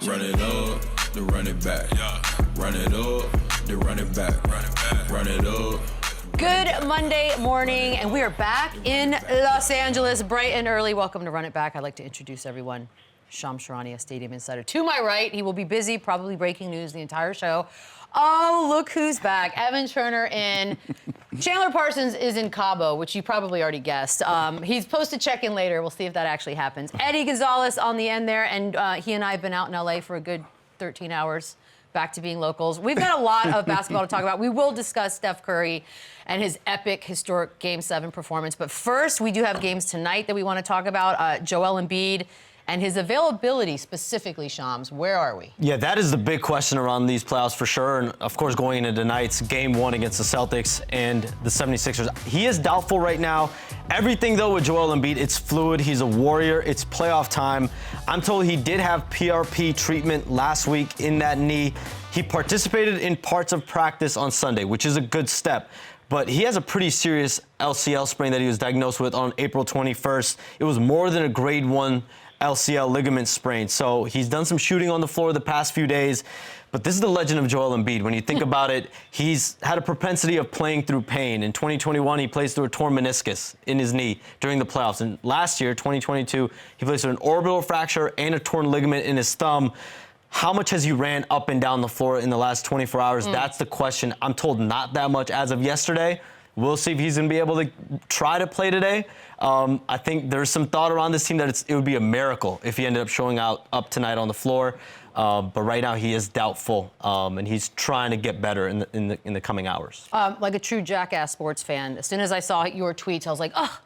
Run it up, then run it back. Run it up, then run it back. Run it up. Good Monday morning, and we are back in Los Angeles, bright and early. Welcome to Run It Back. I'd like to introduce everyone. Shams Charania, Stadium Insider. To my right, he will be busy, probably breaking news the entire show. Oh, look who's back. Evan Turner in. Chandler Parsons is in Cabo, which you probably already guessed. He's supposed to check in later. We'll see if that actually happens. Eddie Gonzalez on the end there, and he and I have been out in L.A. for a good 13 hours. Back to being locals. We've got a lot of basketball to talk about. We will discuss Steph Curry and his epic, historic Game 7 performance. But first, we do have games tonight that we want to talk about. Joel Embiid and his availability specifically, Shams. Where are we? Yeah, that is the big question around these playoffs for sure. And, of course, going into tonight's Game 1 against the Celtics and the 76ers. He is doubtful right now. Everything, though, with Joel Embiid, it's fluid. He's a warrior. It's playoff time. I'm told he did have PRP treatment last week in that knee. He participated in parts of practice on Sunday, which is a good step. But he has a pretty serious LCL sprain that he was diagnosed with on April 21st. It was more than a grade 1 LCL ligament sprain. So he's done some shooting on the floor the past few days. But this is the legend of Joel Embiid. When you think about it, he's had a propensity of playing through pain. In 2021, he plays through a torn meniscus in his knee during the playoffs. And last year, 2022, he plays through an orbital fracture and a torn ligament in his thumb. How much has he ran up and down the floor in the last 24 hours? That's the question. I'm told not that much as of yesterday. We'll see if he's going to be able to try to play today. I think there's some thought around this team that it would be a miracle if he ended up showing up tonight on the floor. But right now he is doubtful, and he's trying to get better in the coming hours. Like a true jackass sports fan, as soon as I saw your tweets, I was like, oh,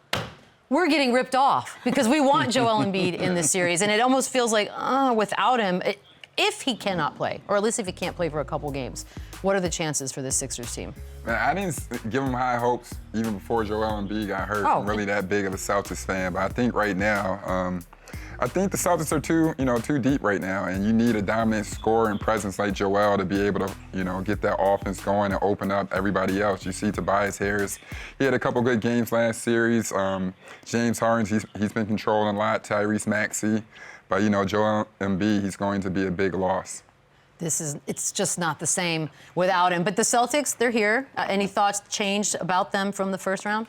we're getting ripped off because we want Joel Embiid in this series. And it almost feels like, without him, if he cannot play, or at least if he can't play for a couple games, what are the chances for this Sixers team? Man, I didn't give him high hopes even before Joel Embiid got hurt. I'm really that big of a Celtics fan, but I think right now, I think the Celtics are too deep right now, and you need a dominant scorer and presence like Joel to be able to, get that offense going and open up everybody else. You see Tobias Harris, he had a couple good games last series. James Harden, he's been controlling a lot. Tyrese Maxey, but Joel Embiid, he's going to be a big loss. It's just not the same without him. But the Celtics, they're here. Any thoughts changed about them from the first round?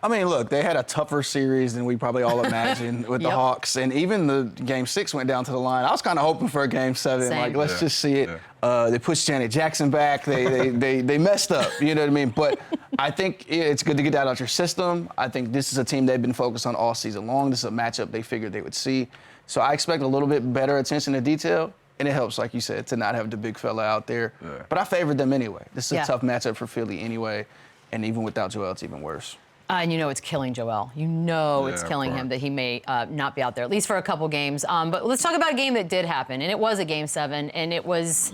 I mean, look, they had a tougher series than we probably all imagined with the Hawks. And even the Game 6 went down to the line. I was kind of hoping for a Game 7. Same. Like, let's just see it. They pushed Janet Jackson back. They messed up, you know what I mean? But I think it's good to get that out your system. I think this is a team they've been focused on all season long. This is a matchup they figured they would see. So I expect a little bit better attention to detail. And it helps, like you said, to not have the big fella out there. Yeah. But I favored them anyway. This is a tough matchup for Philly anyway. And even without Joel, it's even worse. And it's killing Joel. It's killing him that he may not be out there, at least for a couple games. But let's talk about a game that did happen. And it was a Game 7. And it was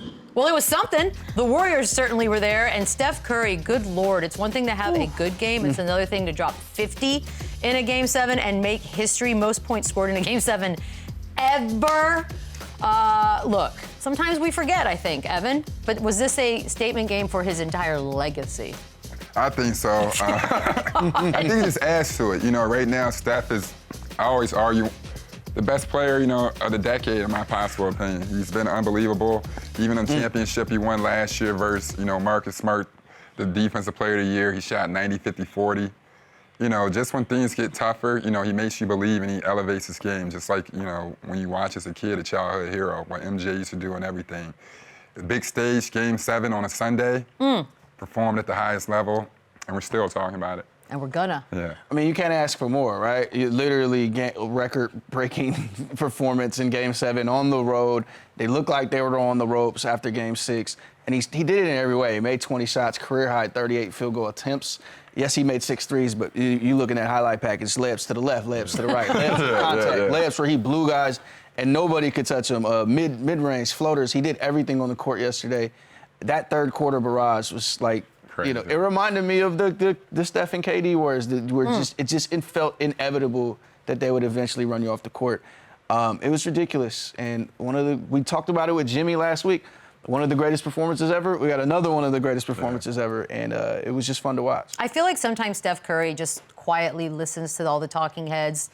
something. The Warriors certainly were there. And Steph Curry, good Lord, it's one thing to have a good game. It's another thing to drop 50 in a Game 7 and make history, most points scored in a Game 7 ever. Look, sometimes we forget, I think, Evan. But was this a statement game for his entire legacy? I think so. I think he just adds to it. Right now, Steph is, I always argue, the best player, of the decade, in my possible opinion. He's been unbelievable. Even in the championship he won last year versus, Marcus Smart, the defensive player of the year. He shot 90, 50, 40. Just when things get tougher, he makes you believe and he elevates his game. Just like, when you watch as a kid, a childhood hero, what MJ used to do and everything. The big stage, Game 7 on a Sunday, performed at the highest level, and we're still talking about it. And we're gonna. Yeah. I mean, you can't ask for more, right? You literally get a record-breaking performance in Game 7 on the road. They looked like they were on the ropes after Game 6, and he did it in every way. He made 20 shots, career-high 38 field goal attempts. Yes, he made 6 threes, but you look in that highlight package, layups to the left, layups to the right, layups to contact, layups where he blew guys, and nobody could touch him. Mid-range floaters, he did everything on the court yesterday. That third quarter barrage was like, crazy. It reminded me of the Steph and KD Warriors. It felt inevitable that they would eventually run you off the court. It was ridiculous, and we talked about it with Jimmy last week. One of the greatest performances ever. We got another one of the greatest performances ever, and it was just fun to watch. I feel like sometimes Steph Curry just quietly listens to all the talking heads,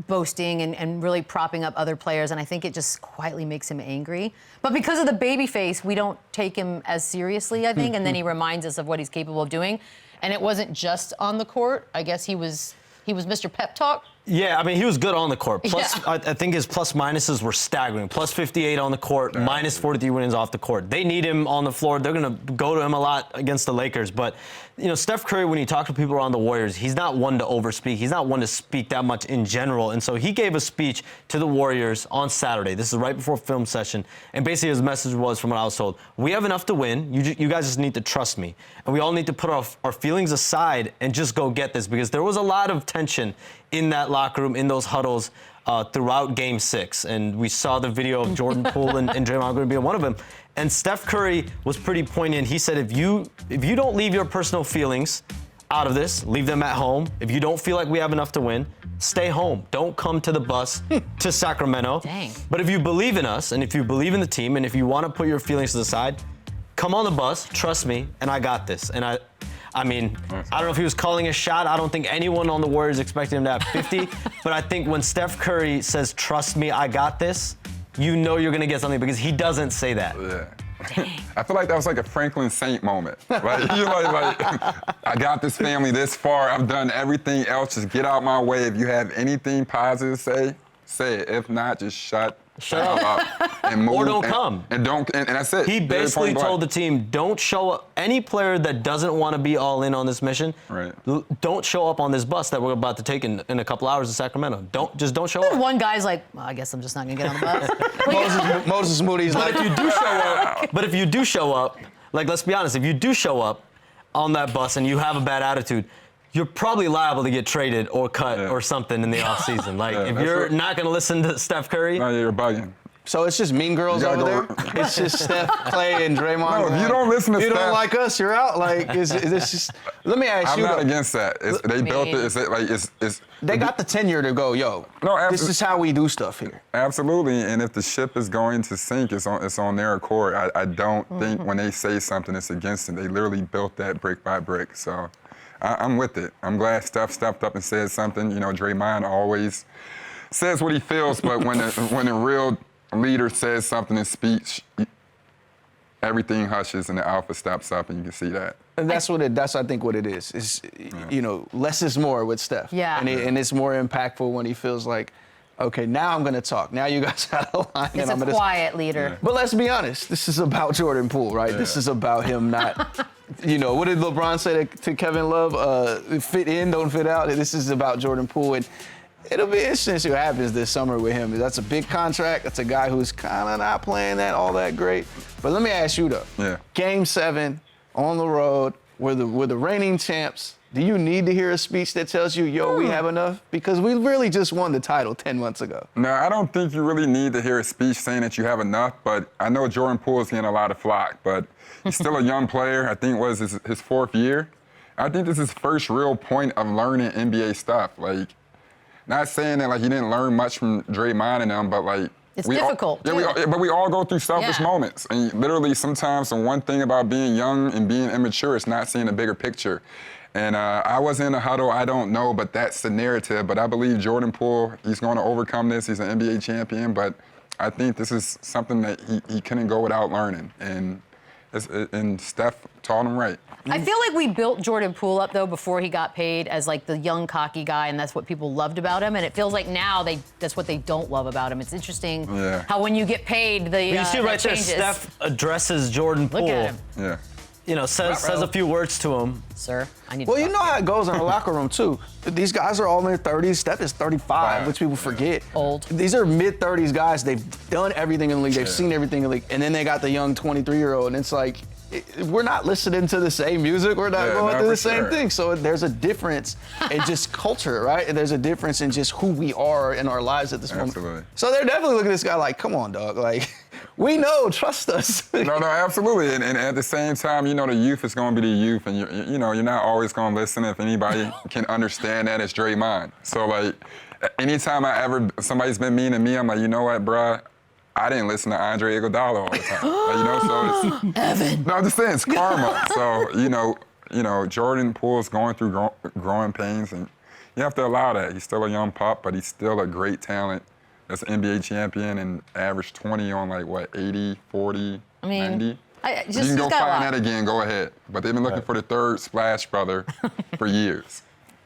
boasting and really propping up other players, and I think it just quietly makes him angry. But because of the baby face, we don't take him as seriously, I think, and then he reminds us of what he's capable of doing. And it wasn't just on the court. I guess he was Mr. Pep Talk. Yeah, I mean, he was good on the court. Plus, Yeah. I think his plus minuses were staggering. Plus 58 on the court, minus 43 wins off the court. They need him on the floor. They're going to go to him a lot against the Lakers. But, you know, Steph Curry, when you talk to people around the Warriors, he's not one to overspeak. He's not one to speak that much in general. And so he gave a speech to the Warriors on Saturday. This is right before film session. And basically his message was, from what I was told, we have enough to win. You guys just need to trust me. And we all need to put our feelings aside and just go get this, because there was a lot of tension in that locker room, in those huddles throughout Game 6. And we saw the video of Jordan Poole and Draymond Green being one of them. And Steph Curry was pretty poignant. He said, if you don't leave your personal feelings out of this, leave them at home. If you don't feel like we have enough to win, stay home. Don't come to the bus to Sacramento. Dang. But if you believe in us, and if you believe in the team, and if you want to put your feelings to the side, come on the bus, trust me, and I got this. And I mean, I don't know if he was calling a shot. I don't think anyone on the Warriors expected him to have 50. But I think when Steph Curry says, trust me, I got this, you know you're going to get something, because he doesn't say that. Yeah. I feel like that was like a Franklin Saint moment. Like, you're like, I got this family this far. I've done everything else. Just get out my way. If you have anything positive to say it. If not, just shut up and move. Or don't come. And that's it. He basically told the team, don't show up. Any player that doesn't want to be all in on this mission, right, don't show up on this bus that we're about to take in a couple hours in Sacramento. Don't show up. One guy's like, well, I guess I'm just not going to get on the bus. Moses Moody's like, If you do show up, like, let's be honest, if you do show up on that bus and you have a bad attitude, you're probably liable to get traded or cut or something in the offseason. Like, if you're not going to listen to Steph Curry. No, you're bugging. so it's just mean girls over there? It's just Steph, Clay, and Draymond. No, if you don't listen to you Steph. don't like us, you're out. Like, is this just? Let me ask I'm you. not against that. They built it. They got the tenure to go, yo. No, this is how we do stuff here. Absolutely, and if the ship is going to sink, it's on their accord. I don't think when they say something, it's against it. They literally built that brick by brick. So I'm with it. I'm glad Steph stepped up and said something. You know, Draymond always says what he feels, but when the real leader says something in speech, everything hushes and the alpha steps up, and you can see that. And that's I think what it is. Is you know, less is more with Steph. Yeah. And it's more impactful when he feels like, okay, now I'm gonna talk. Now you guys got a line. He's a quiet leader. But let's be honest, this is about Jordan Poole, right? Yeah. This is about him not, you know, what did LeBron say to Kevin Love? Fit in, don't fit out. This is about Jordan Poole. And it'll be interesting to see what happens this summer with him. That's a big contract. That's a guy who's kind of not playing that all that great. But let me ask you, though. Yeah. Game 7, on the road, we're the reigning champs. Do you need to hear a speech that tells you, yo, we have enough? Because we really just won the title 10 months ago. No, I don't think you really need to hear a speech saying that you have enough, but I know Jordan Poole is getting a lot of flack, but he's still a young player. I think it was his fourth year. I think this is his first real point of learning NBA stuff. Like, not saying that like he didn't learn much from Draymond and them, but like it's difficult. But we all go through selfish moments. And literally sometimes the one thing about being young and being immature is not seeing the bigger picture. And I was in a huddle, I don't know, but that's the narrative. But I believe Jordan Poole, he's going to overcome this. He's an NBA champion, but I think this is something that he couldn't go without learning. And Steph taught him right. I feel like we built Jordan Poole up, though, before he got paid as, like, the young, cocky guy, and that's what people loved about him. And it feels like now that's what they don't love about him. It's interesting how when you get paid, you see right there, Steph addresses Jordan Poole. Look at him. Yeah. You know, says a few words to him. Sir, I need to Well, you know how it goes in the locker room, too. These guys are all in their 30s. Steph is 35, which people forget. Old. These are mid-30s guys. They've done everything in the league. They've seen everything in the league. And then they got the young 23-year-old, and it's like, we're not listening to the same music. We're not going through the same thing. So there's a difference in just culture, right? And there's a difference in just who we are in our lives at this moment. So they're definitely looking at this guy like, come on, dog. Like, we know, trust us. No, absolutely. And at the same time, you know, the youth is going to be the youth. And, you know, you're not always going to listen. If anybody can understand that, it's Draymond. So, like, anytime somebody's been mean to me, I'm like, you know what, bruh? I didn't listen to Andre Iguodala all the time. You know, so it's Evan. No, I'm just saying it's karma. So you know, Jordan Poole's going through growing pains, and You have to allow that. He's still a young pup, but he's still a great talent. That's an NBA champion and averaged 20 on like, what, 80, 40, 90? You can go find that again, go ahead. But they've been looking for the third Splash brother for years.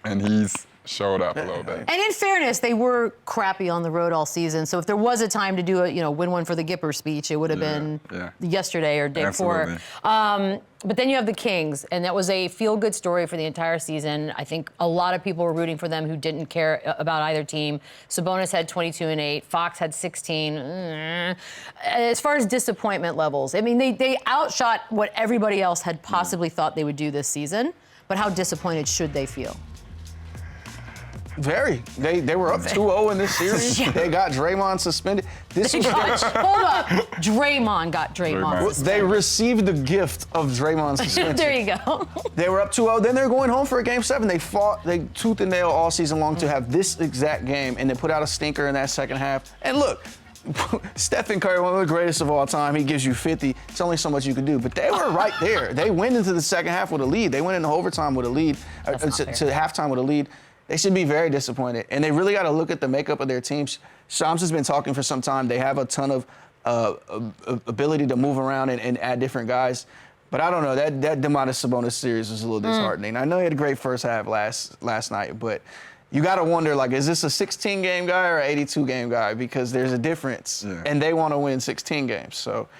And he's showed up a little bit. And in fairness, they were crappy on the road all season. So if there was a time to do a, win one for the Gipper speech, it would have been yesterday or day before. But then you have the Kings, and that was a feel-good story for the entire season. I think a lot of people were rooting for them who didn't care about either team. Sabonis had 22 and 8. Fox had 16. As far as disappointment levels, I mean, they outshot what everybody else had possibly thought they would do this season. But how disappointed should they feel? Very. They were up 2-0 in this series. They got Draymond suspended. Hold up. Draymond got Draymond suspended. They received the gift of Draymond suspension. There you go. They were up 2-0. Then they're going home for a Game 7. They fought tooth and nail all season long to have this exact game, and they put out a stinker in that second half. And look, Stephen Curry, one of the greatest of all time, he gives you 50. It's only so much you can do. But they were right there. They went into the second half with a lead. They went into overtime with a lead, to halftime with a lead. They should be very disappointed. And they really got to look at the makeup of their teams. Shams has been talking for some time. They have a ton of ability to move around and add different guys. But I don't know. That Domantas Sabonis series was a little disheartening. I know he had a great first half last night, but you got to wonder, like, is this a 16-game guy or an 82-game guy? Because there's a difference, and they want to win 16 games. So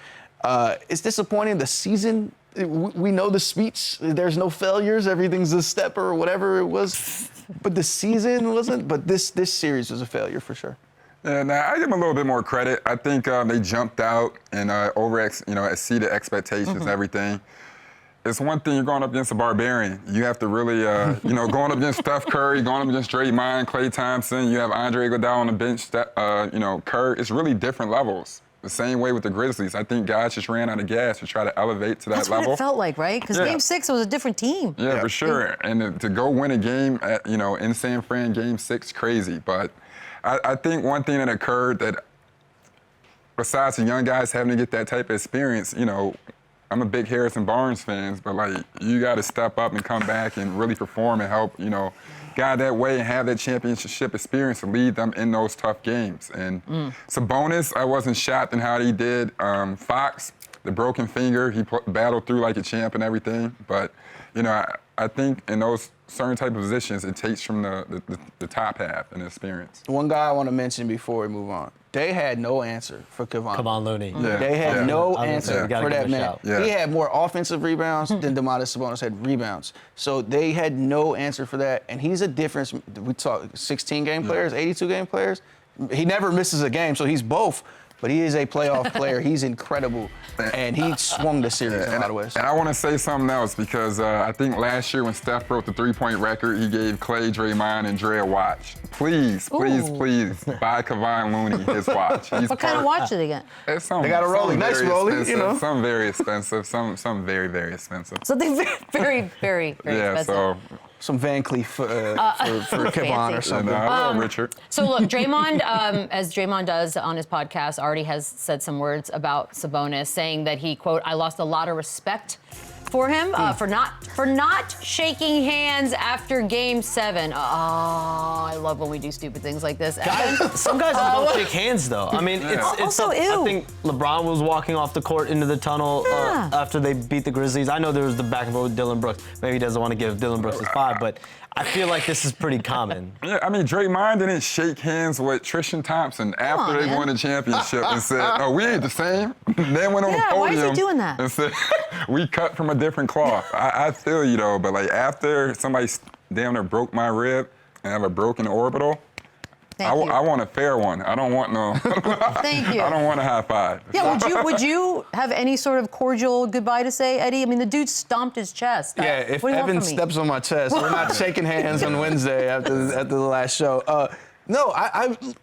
it's disappointing. The season, we know the speech. There's no failures. Everything's a step or whatever it was. But the season wasn't. But this series was a failure for sure. Yeah, I give them a little bit more credit. I think they jumped out and exceeded expectations and everything. It's one thing you're going up against a barbarian. You have to really, going up against Steph Curry, going up against Draymond, Klay Thompson. You have Andre Iguodala on the bench. Curry. It's really different levels. The same way with the Grizzlies. I think guys just ran out of gas to try to elevate to that level. That's what it felt like, right? Because Game 6 was a different team. Yeah, for sure. And to go win a game at, in San Fran, Game 6, crazy. But I think one thing that occurred that, besides the young guys having to get that type of experience, I'm a big Harrison Barnes fan, but you got to step up and come back and really perform and help, guide that way and have that championship experience to lead them in those tough games. And Sabonis, I wasn't shocked in how he did. Fox, the broken finger, he battled through like a champ and everything. But, I think in those certain type of positions, it takes from the top half and the experience. One guy I want to mention before we move on. They had no answer for Kevon Looney. Yeah. They had no answer for that man. Yeah. He had more offensive rebounds than Domantas Sabonis had rebounds. So they had no answer for that. And he's a difference. We talk 16-game players, 82-game players. He never misses a game, so he's both. But he is a playoff player. He's incredible. And he swung the series in a lot of ways. And I want to say something else because I think last year when Steph broke the three-point record, he gave Klay, Draymond, and Dre a watch. Please buy Kevon Looney his watch. What kind of watch did they get? They got a Rollie. Nice Rollie, Some very expensive, some very, very expensive. Something very, very, very expensive. So some Van Cleef for Kevon or something. Richard. So look, Draymond, as Draymond does on his podcast, already has said some words about Sabonis, saying that he, quote, I lost a lot of respect for him for not shaking hands after Game 7. Oh, I love when we do stupid things like this. Some guys don't shake hands, though. I mean, it's ew. I think LeBron was walking off the court into the tunnel after they beat the Grizzlies. I know there was the back and forth with Dylan Brooks. Maybe he doesn't want to give Dylan Brooks his 5, but I feel like this is pretty common. Yeah, I mean, Draymond didn't shake hands with Tristan Thompson after they won the championship and said, "Oh, we ain't the same." Then went on the podium. Why is he doing that? And said, "We cut from a different cloth." I feel you though, but after somebody damn near broke my rib and have a broken orbital, I want a fair one. I don't want no. Thank you. I don't want a high five. Yeah, would you have any sort of cordial goodbye to say, Eddie? I mean, the dude stomped his chest. Yeah, if Evan steps on my chest, we're not shaking hands on Wednesday after the last show. No,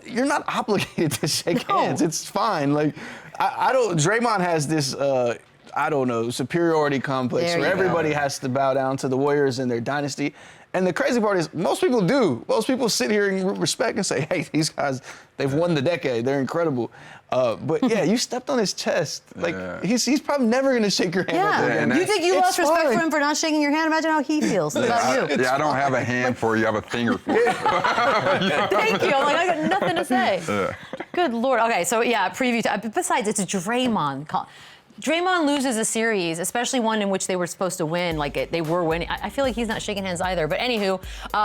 you're not obligated to shake hands. It's fine. Like, I don't. Draymond has this. Superiority complex where everybody has to bow down to the Warriors and their dynasty. And the crazy part is most people do. Most people sit here and respect and say, hey, these guys, they've won the decade. They're incredible. But yeah, you stepped on his chest. Like he's probably never going to shake your hand. Yeah. You think you lost respect for him for not shaking your hand? Imagine how he feels about you. Yeah, I don't have a hand for you. I have a finger for you. Thank you. I'm like, I got nothing to say. Good Lord. Okay, so yeah, preview. Besides, it's a Draymond. Draymond loses a series, especially one in which they were supposed to win, they were winning. I feel like he's not shaking hands either. But anywho,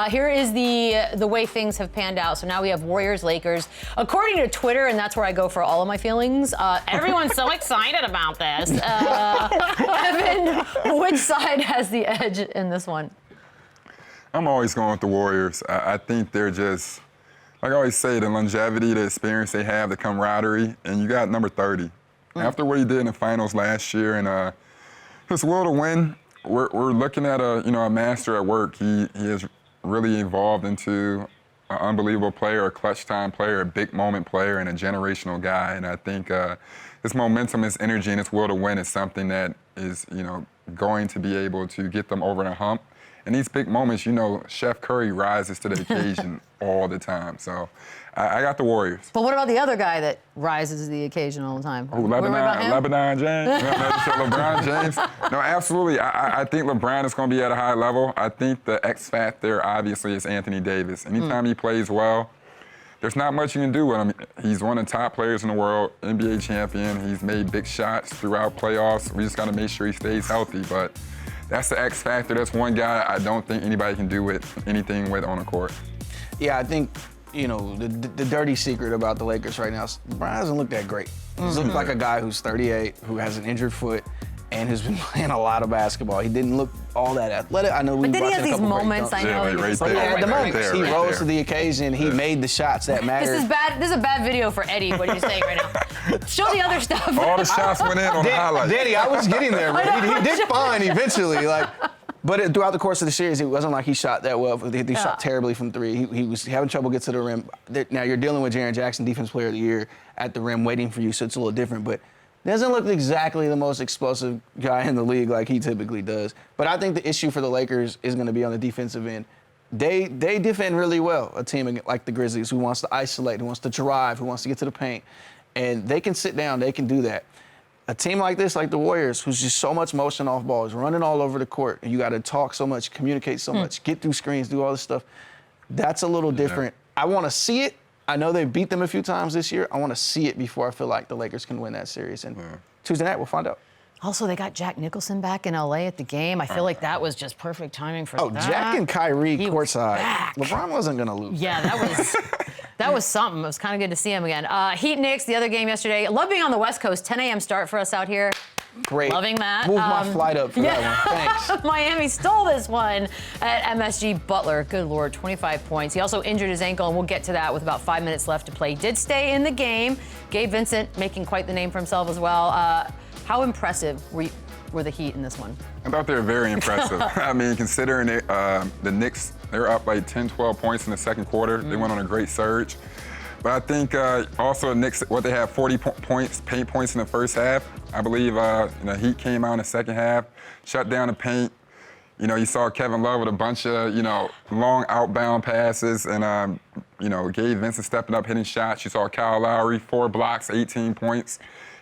here is the way things have panned out. So now we have Warriors, Lakers. According to Twitter, and that's where I go for all of my feelings, everyone's so excited about this. Evan, which side has the edge in this one? I'm always going with the Warriors. I think they're just, like I always say, the longevity, the experience they have, the camaraderie, and you got number 30. After what he did in the finals last year and his will to win, we're looking at a master at work. He has really evolved into an unbelievable player, a clutch time player, a big moment player, and a generational guy. And I think his momentum, his energy, and his will to win is something that is going to be able to get them over the hump. And these big moments, Chef Curry rises to the occasion all the time. So I got the Warriors. But what about the other guy that rises to the occasion all the time? LeBron James? LeBron James? No, absolutely. I think LeBron is going to be at a high level. I think the X factor, obviously, is Anthony Davis. Anytime he plays well, there's not much you can do with him. He's one of the top players in the world, NBA champion. He's made big shots throughout playoffs. We just got to make sure he stays healthy. But that's the X factor. That's one guy I don't think anybody can do anything with on the court. Yeah, I think, the dirty secret about the Lakers right now is LeBron doesn't look that great. He looks like a guy who's 38, who has an injured foot, and has been playing a lot of basketball. He didn't look all that athletic. I know we But then he has watched a these couple great moments, dunks. I know. He rose to the occasion. He made the shots that mattered. This is bad. This is a bad video for Eddie, what he's saying right now. Show the other stuff. All the shots went in on the highlight. Danny, I was getting there, man. He did fine eventually. But throughout the course of the series, it wasn't like he shot that well. He shot terribly from three. He was having trouble getting to the rim. Now, you're dealing with Jaren Jackson, Defense Player of the Year, at the rim waiting for you, so it's a little different. But doesn't look exactly the most explosive guy in the league like he typically does. But I think the issue for the Lakers is going to be on the defensive end. They defend really well, a team like the Grizzlies, who wants to isolate, who wants to drive, who wants to get to the paint. And they can sit down. They can do that. A team like this, like the Warriors, who's just so much motion off ball, is running all over the court, and you got to talk so much, communicate so much, get through screens, do all this stuff. That's a little different. I want to see it. I know they beat them a few times this year. I want to see it before I feel like the Lakers can win that series. And Tuesday night, we'll find out. Also, they got Jack Nicholson back in L.A. at the game. I feel like that was just perfect timing for that. Jack and Kyrie courtside. LeBron wasn't going to lose. Yeah, that was something. It was kind of good to see him again. Heat Knicks, the other game yesterday. Love being on the West Coast. 10 a.m. start for us out here. Great. Loving that. Move my flight up for that one. Thanks. Miami stole this one at MSG. Butler, good Lord, 25 points. He also injured his ankle, and we'll get to that with about 5 minutes left to play. Did stay in the game. Gabe Vincent making quite the name for himself as well. How impressive were the Heat in this one? I thought they were very impressive. I mean, considering the Knicks, they were up like 10, 12 points in the second quarter. They went on a great surge. But I think also the Knicks, they had 40 paint points in the first half. I believe the Heat came out in the second half, shut down the paint. You saw Kevin Love with a bunch of, long outbound passes and, Gabe Vincent stepping up, hitting shots. You saw Kyle Lowry, 4 blocks, 18 points.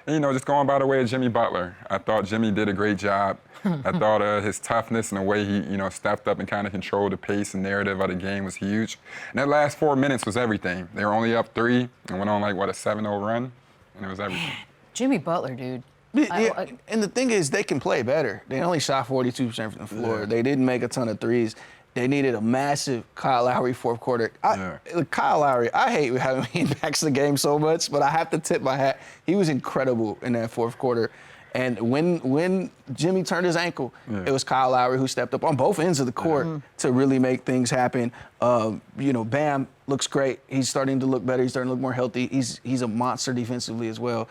And, just going by the way of Jimmy Butler. I thought Jimmy did a great job. I thought his toughness and the way he, stepped up and kind of controlled the pace and narrative of the game was huge. And that last 4 minutes was everything. They were only up 3 and went on a 7-0 run, and it was everything. Man, Jimmy Butler, dude. And the thing is, they can play better. They only shot 42% from the floor. Yeah. They didn't make a ton of threes. They needed a massive Kyle Lowry fourth quarter. Kyle Lowry, I hate having him impacts the game so much, but I have to tip my hat. He was incredible in that fourth quarter. And when Jimmy turned his ankle, it was Kyle Lowry who stepped up on both ends of the court to really make things happen. Bam looks great. He's starting to look better. He's starting to look more healthy. He's a monster defensively as well.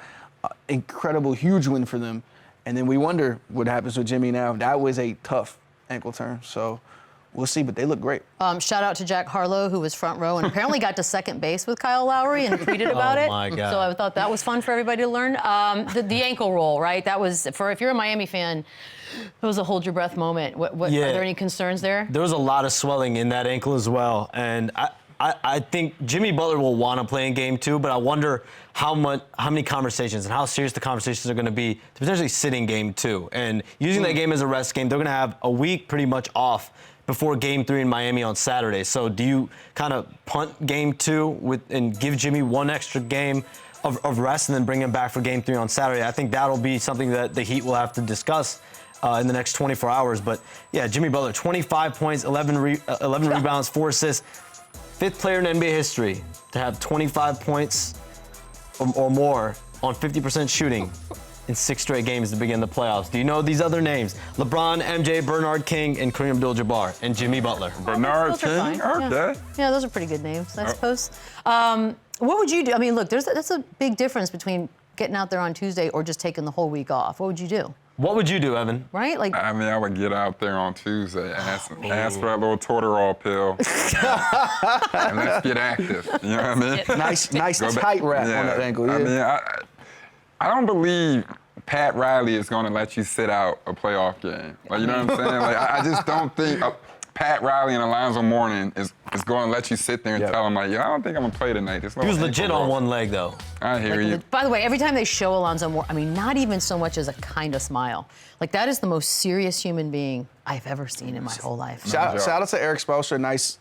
Incredible, huge win for them. And then we wonder what happens with Jimmy now. That was a tough ankle turn. So we'll see, but they look great. Shout out to Jack Harlow, who was front row and apparently got to second base with Kyle Lowry and tweeted about it. Oh, my God. So I thought that was fun for everybody to learn. The ankle roll, right? That was, if you're a Miami fan, it was a hold your breath moment. Are there any concerns there? There was a lot of swelling in that ankle as well. And I think Jimmy Butler will want to play in game 2, but I wonder how many conversations and how serious the conversations are going to be to potentially sit in game 2. And using that game as a rest game, they're going to have a week pretty much off before game 3 in Miami on Saturday. So do you kind of punt game 2 and give Jimmy one extra game of rest and then bring him back for game 3 on Saturday? I think that'll be something that the Heat will have to discuss in the next 24 hours. But yeah, Jimmy Butler, 25 points, 11 rebounds, 4 assists. 5th player in NBA history to have 25 points or more on 50% shooting in 6 straight games to begin the playoffs. Do you know these other names? LeBron, MJ, Bernard King, and Kareem Abdul-Jabbar, and Jimmy Butler. Bernard King? Fine. Okay. Yeah, those are pretty good names, I suppose. What would you do? I mean, look, that's a big difference between getting out there on Tuesday or just taking the whole week off. What would you do? What would you do, Evan? Right? Like, I mean, I would get out there on Tuesday, ask for that little Toradol pill, and let's get active. You know what I mean? Nice tight wrap on that ankle. Yeah. I mean, I don't believe Pat Riley is going to let you sit out a playoff game. Like, you know what I'm saying? Like, I just don't think Pat Riley and Alonzo Mourning is going to let you sit there and tell him, like, I don't think I'm going to play tonight. He was legit on one leg, though. I hear you. By the way, every time they show Alonzo Mourning, I mean, not even so much as a kind of smile. Like, that is the most serious human being I've ever seen in my whole life. Shout out to Eric Spoelstra. Nice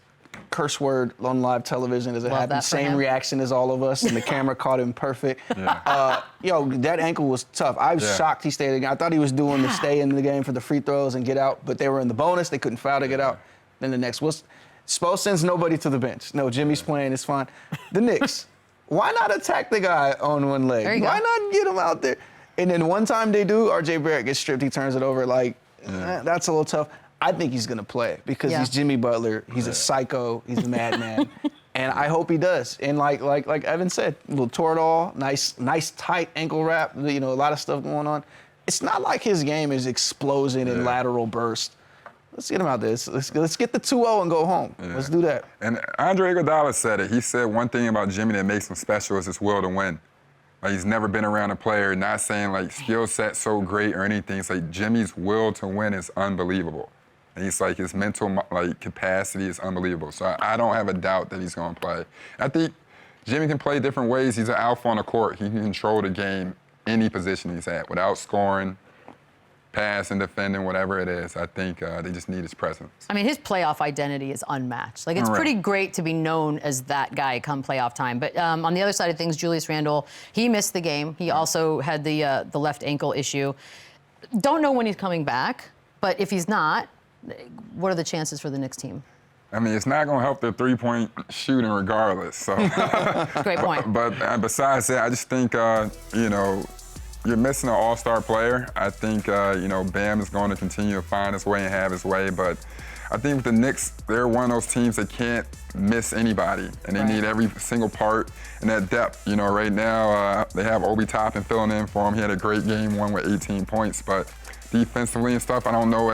curse word on live television as it happened. Same reaction as all of us, and the camera caught him perfect. That ankle was tough. I was shocked he stayed in the game. I thought he was doing the stay in the game for the free throws and get out, but they were in the bonus. They couldn't foul to get out. Then the next was Spo sends nobody to the bench. No, Jimmy's playing. It's fine. The Knicks, why not attack the guy on one leg? Why not get him out there? And then one time they do, R.J. Barrett gets stripped. He turns it over. That's a little tough. I think he's going to play because he's Jimmy Butler. He's a psycho. He's a madman. And I hope he does. And like Evan said, a little Toradol, nice tight ankle wrap, a lot of stuff going on. It's not like his game is exploding in lateral burst. Let's get him out there. Let's get the 2-0 and go home. Yeah. Let's do that. And Andre Iguodala said it. He said one thing about Jimmy that makes him special is his will to win. Like, he's never been around a player, not saying like skill set so great or anything. It's like Jimmy's will to win is unbelievable. And he's like, his mental capacity is unbelievable. So I don't have a doubt that he's going to play. I think Jimmy can play different ways. He's an alpha on the court. He can control the game any position he's at without scoring, passing, defending, whatever it is. I think they just need his presence. I mean, his playoff identity is unmatched. Like, it's pretty great to be known as that guy come playoff time. But on the other side of things, Julius Randle, he missed the game. He also had the left ankle issue. Don't know when he's coming back, but if he's not, what are the chances for the Knicks team? I mean, it's not going to help their three-point shooting regardless. So, great point. But besides that, I just think, you're missing an all-star player. I think, Bam is going to continue to find his way and have his way. But I think with the Knicks, they're one of those teams that can't miss anybody. And they need every single part and that depth. Right now, they have Obi Toppin filling in for him. He had a great game, one with 18 points. But defensively and stuff, I don't know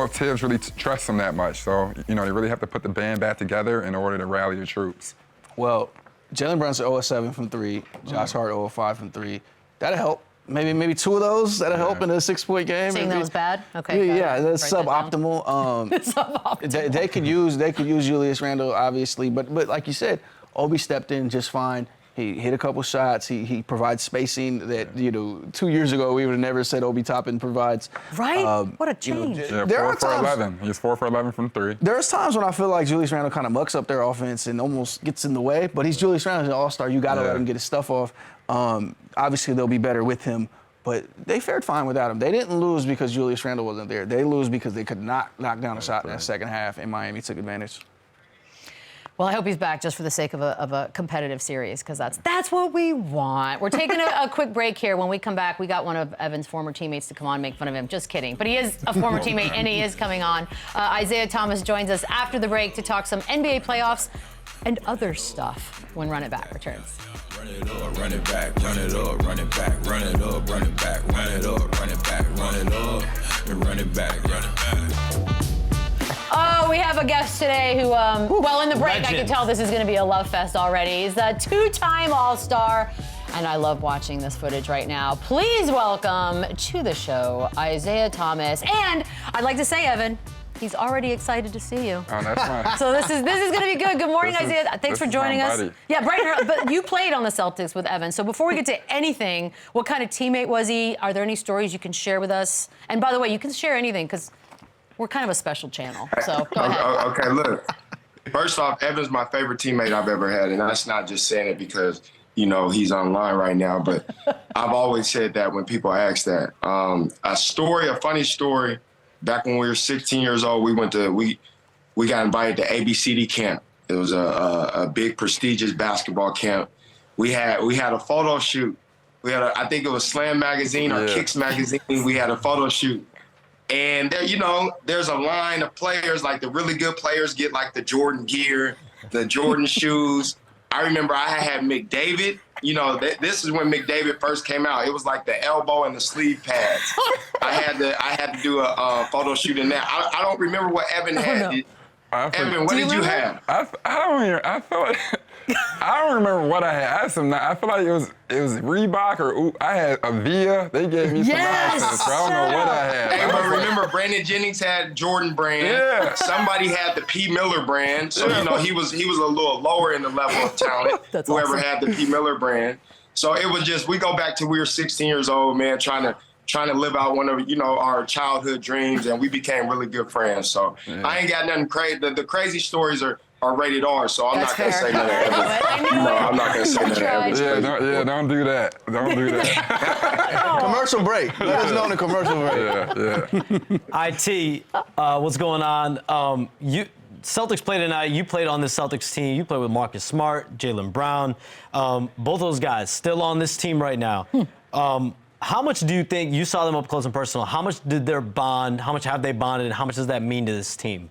if Tibbs really trusts him that much. So, they really have to put the band back together in order to rally the troops. Well, Jalen Brunson 0-7 from 3, Josh Hart 0-5 from 3. That'll help. Maybe 2 of those. That'll help in a 6-point game. Saying that was bad? Okay. Yeah, that's suboptimal. Suboptimal. They could use Julius Randle, obviously, but like you said, Obi stepped in just fine. He hit a couple shots. He provides spacing that 2 years ago we would have never said Obi Toppin provides. Right? What a change. Yeah, 4 for 11. He's 4 for 11 from 3. There's times when I feel like Julius Randle kind of mucks up their offense and almost gets in the way. But he's Julius Randle, he's an all-star. You got to let him get his stuff off. Obviously, they'll be better with him. But they fared fine without him. They didn't lose because Julius Randle wasn't there. They lose because they could not knock down a shot in the second half, and Miami took advantage. Well, I hope he's back just for the sake of a competitive series, because that's what we want. We're taking a quick break here. When we come back, we got one of Evan's former teammates to come on and make fun of him. Just kidding. But he is a former teammate, and he is coming on. Isaiah Thomas joins us after the break to talk some NBA playoffs and other stuff when Run It Back returns. Run it up, run it back, run it up, run it back, run it up, run it back, run it up, run it back, run it up, and run it back, run it back. Oh, we have a guest today who, well, in the break, I can Legend. tell this is going to be a love fest already. He's a two-time All-Star, and I love watching this footage right now. Please welcome to the show, Isaiah Thomas. And I'd like to say, Evan, he's already excited to see you. Oh, that's fine. So this is going to be good. Good morning, Isaiah. Thanks for joining us. Buddy. Yeah, bright and early, but you played on the Celtics with Evan. So before we get to anything, what kind of teammate was he? Are there any stories you can share with us? And by the way, you can share anything because we're kind of a special channel. So go ahead. Okay, look. First off, Evan's my favorite teammate I've ever had, and that's not just saying it because he's online right now. But I've always said that when people ask that. A funny story. Back when we were 16 years old, we got invited to ABCD camp. It was a big prestigious basketball camp. We had a photo shoot. I think it was Slam magazine or KNICKS magazine. We had a photo shoot. And there, there's a line of players, like the really good players get like the Jordan gear, the Jordan shoes. I remember I had McDavid. This is when McDavid first came out. It was like the elbow and the sleeve pads. I had to do a photo shoot in that. I don't remember what Evan had. no. Evan, what did you have? I don't remember what I had. I feel like it was Reebok or I had a Via. They gave me some nonsense, so I don't know what I had. Hey, but remember, Brandon Jennings had Jordan brand. Yeah. Somebody had the P. Miller brand. So he was a little lower in the level of talent. That's whoever awesome. had the P. Miller brand. So it was just, we go back to we were 16 years old, man, trying to live out one of our childhood dreams, and we became really good friends. So I ain't got nothing crazy. The crazy stories are rated R, so I'm That's not gonna fair. say nothing. I I'm not gonna say nothing. Don't do that. Don't do that. Commercial break. Let us know in the commercial break. IT, what's going on? Celtics played tonight. You played on the Celtics team. You played with Marcus Smart, Jaylen Brown. Both those guys still on this team right now. How much do you think, you saw them up close and personal, how much did their bond, how much have they bonded, and how much does that mean to this team?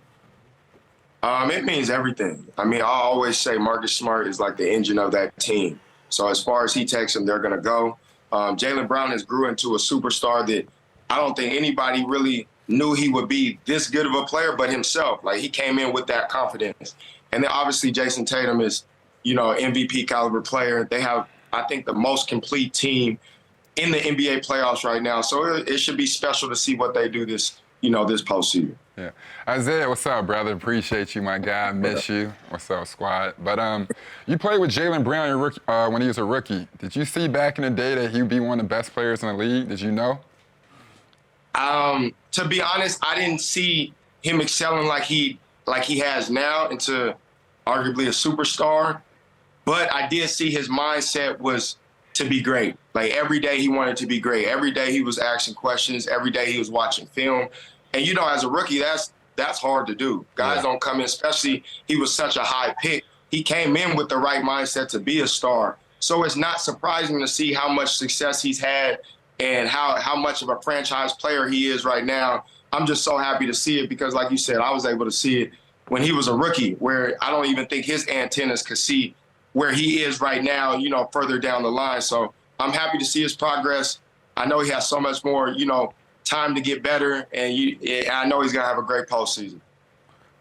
It means everything. I mean, I always say Marcus Smart is like the engine of that team. So as far as he takes them, they're going to go. Jaylen Brown has grew into a superstar that I don't think anybody really knew he would be this good of a player but himself. Like, he came in with that confidence. And then obviously Jason Tatum is, MVP caliber player. They have, I think, the most complete team in the NBA playoffs right now. So it should be special to see what they do this postseason. Yeah. Isaiah, what's up, brother? Appreciate you, my guy. Miss you. What's up, squad? But you played with Jaylen Brown when he was a rookie. Did you see back in the day that he'd be one of the best players in the league? Did you know? To be honest, I didn't see him excelling like he has now into arguably a superstar. But I did see his mindset was to be great. Like, every day he wanted to be great. Every day he was asking questions. Every day he was watching film. And, as a rookie, that's hard to do. Guys don't come in, especially he was such a high pick. He came in with the right mindset to be a star. So it's not surprising to see how much success he's had and how much of a franchise player he is right now. I'm just so happy to see it because, like you said, I was able to see it when he was a rookie, where I don't even think his antennas could see where he is right now, further down the line. So I'm happy to see his progress. I know he has so much more, time to get better, and I know he's going to have a great postseason.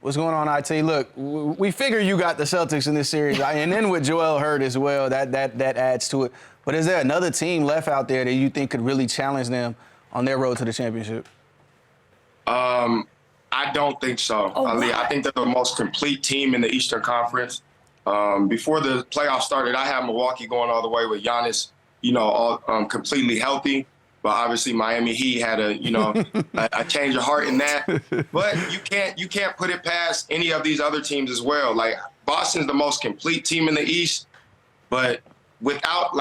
What's going on, IT? Look, we figure you got the Celtics in this series, and then with Joel hurt as well, that adds to it. But is there another team left out there that you think could really challenge them on their road to the championship? I don't think so. I think they're the most complete team in the Eastern Conference. Before the playoffs started, I had Milwaukee going all the way with Giannis, completely healthy. But obviously Miami Heat had a change of heart in that. But you can't put it past any of these other teams as well. Like, Boston's the most complete team in the East, but without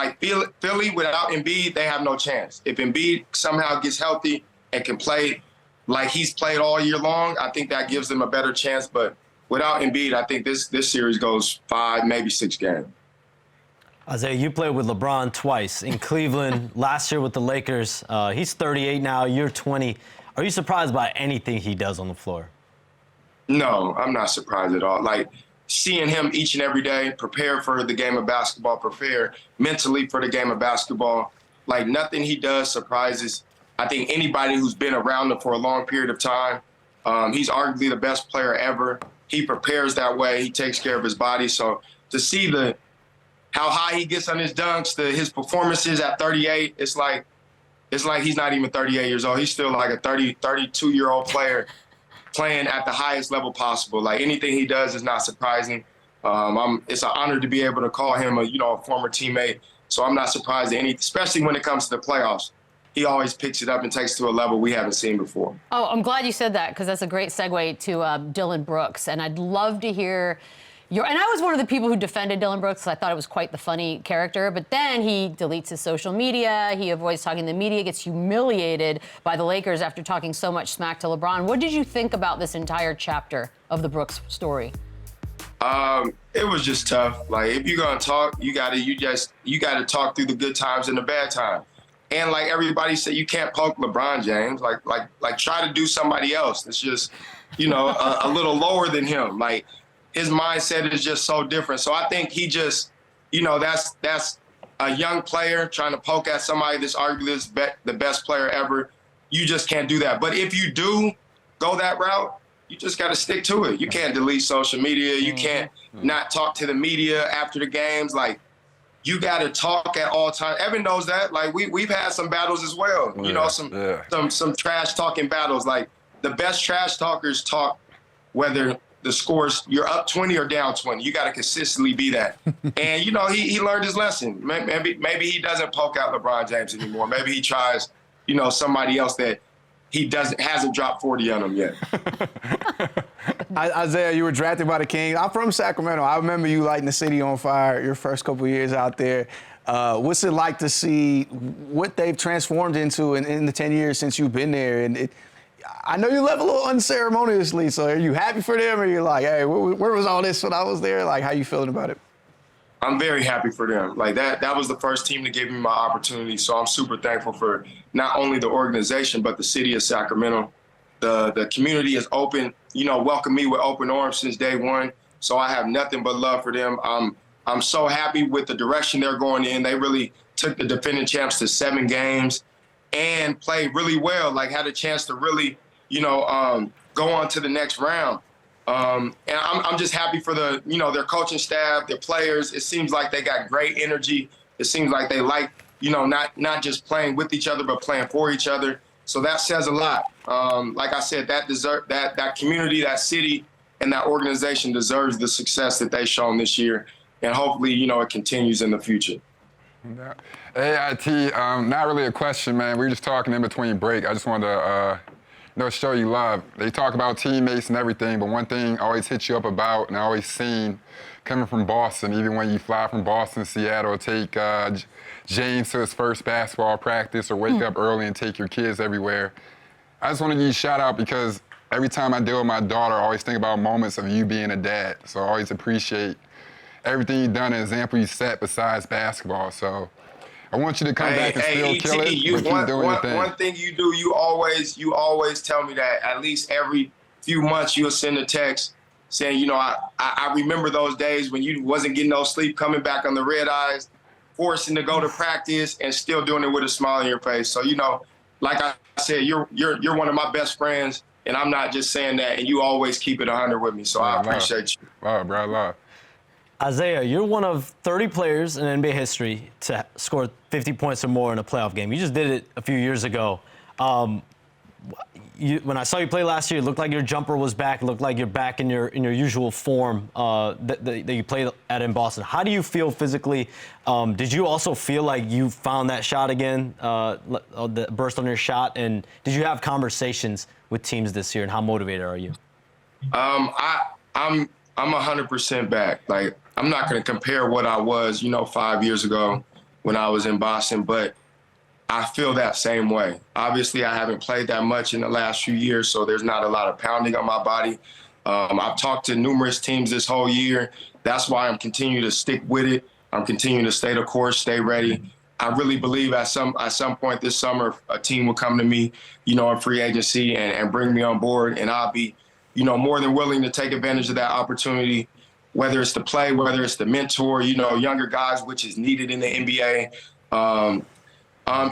Philly, without Embiid, they have no chance. If Embiid somehow gets healthy and can play like he's played all year long, I think that gives them a better chance. But without Embiid, I think this series goes 5, maybe 6 games. Isaiah, you played with LeBron twice in Cleveland, last year with the Lakers. He's 38 now, you're 20. Are you surprised by anything he does on the floor? No, I'm not surprised at all. Like, seeing him each and every day, prepare for the game of basketball, prepare mentally for the game of basketball. Like, nothing he does surprises, I think, anybody who's been around him for a long period of time. He's arguably the best player ever. He prepares that way. He takes care of his body. So to see how high he gets on his dunks, his performances at 38, it's like he's not even 38 years old. He's still like a 32-year-old player playing at the highest level possible. Like anything he does is not surprising. It's an honor to be able to call him a former teammate. So I'm not surprised at especially when it comes to the playoffs. He always picks it up and takes it to a level we haven't seen before. Oh, I'm glad you said that because that's a great segue to Dillon Brooks. And I'd love to hear and I was one of the people who defended Dillon Brooks because I thought it was quite the funny character. But then he deletes his social media. He avoids talking to the media, gets humiliated by the Lakers after talking so much smack to LeBron. What did you think about this entire chapter of the Brooks story? It was just tough. Like if you're gonna talk, you gotta talk through the good times and the bad times. And like everybody said, you can't poke LeBron James. Like try to do somebody else. It's just, a little lower than him. Like his mindset is just so different. So I think he just, that's a young player trying to poke at somebody that's arguably the best player ever. You just can't do that. But if you do go that route, you just got to stick to it. You can't delete social media. You can't not talk to the media after the games. Like, you got to talk at all times. Evan knows that. Like, we've had some battles as well. Some trash talking battles. Like, the best trash talkers talk whether the scores, you're up 20 or down 20. You got to consistently be that. And, he learned his lesson. Maybe he doesn't poke out LeBron James anymore. Maybe he tries, somebody else that he hasn't dropped 40 on him yet. Isaiah, you were drafted by the Kings. I'm from Sacramento. I remember you lighting the city on fire your first couple of years out there. What's it like to see what they've transformed into in the 10 years since you've been there? And I know you left a little unceremoniously, so are you happy for them, or you're like, hey, where was all this when I was there? Like, how you feeling about it? I'm very happy for them. Like that was the first team to give me my opportunity. So I'm super thankful for not only the organization, but the city of Sacramento. The community is open, welcomed me with open arms since day one. So I have nothing but love for them. I'm so happy with the direction they're going in. They really took the defending champs to 7 games and played really well, like had a chance to really, go on to the next round. And I'm just happy for their coaching staff, their players. It seems like they got great energy. It seems like they like, not just playing with each other, but playing for each other. So that says a lot. Like I said, that community, that city, and that organization deserves the success that they've shown this year. And hopefully, it continues in the future. Hey, IT, not really a question, man. We were just talking in between break. I just wanted to show you love. They talk about teammates and everything, but one thing always hits you up about, and I always seen coming from Boston, even when you fly from Boston to Seattle, take James to his first basketball practice or wake up early and take your kids everywhere. I just want to give you a shout out because every time I deal with my daughter, I always think about moments of you being a dad. So I always appreciate everything you've done and example you set besides basketball. So I want you to come back and still kill it, but keep doing your thing. One thing you do, you always tell me that at least every few months you'll send a text saying, I remember those days when you wasn't getting no sleep, coming back on the red eyes, forcing to go to practice and still doing it with a smile on your face. So, like I said, you're one of my best friends, and I'm not just saying that, and you always keep it 100 with me. So I appreciate you. Love, bro, love. Isaiah, you're one of 30 players in NBA history to score 50 points or more in a playoff game. You just did it a few years ago. When I saw you play last year, it looked like your jumper was back. It looked like you're back in your usual form that you played at in Boston. How do you feel physically? Did you also feel like you found that shot again, the burst on your shot? And did you have conversations with teams this year? And how motivated are you? I'm 100% back. Like, I'm not going to compare what I was, 5 years ago when I was in Boston, but I feel that same way. Obviously, I haven't played that much in the last few years, so there's not a lot of pounding on my body. I've talked to numerous teams this whole year. That's why I'm continuing to stick with it. I'm continuing to stay the course, stay ready. I really believe at some point this summer, a team will come to me, in free agency and bring me on board, and I'll be, more than willing to take advantage of that opportunity, whether it's to play, whether it's to mentor, younger guys, which is needed in the NBA.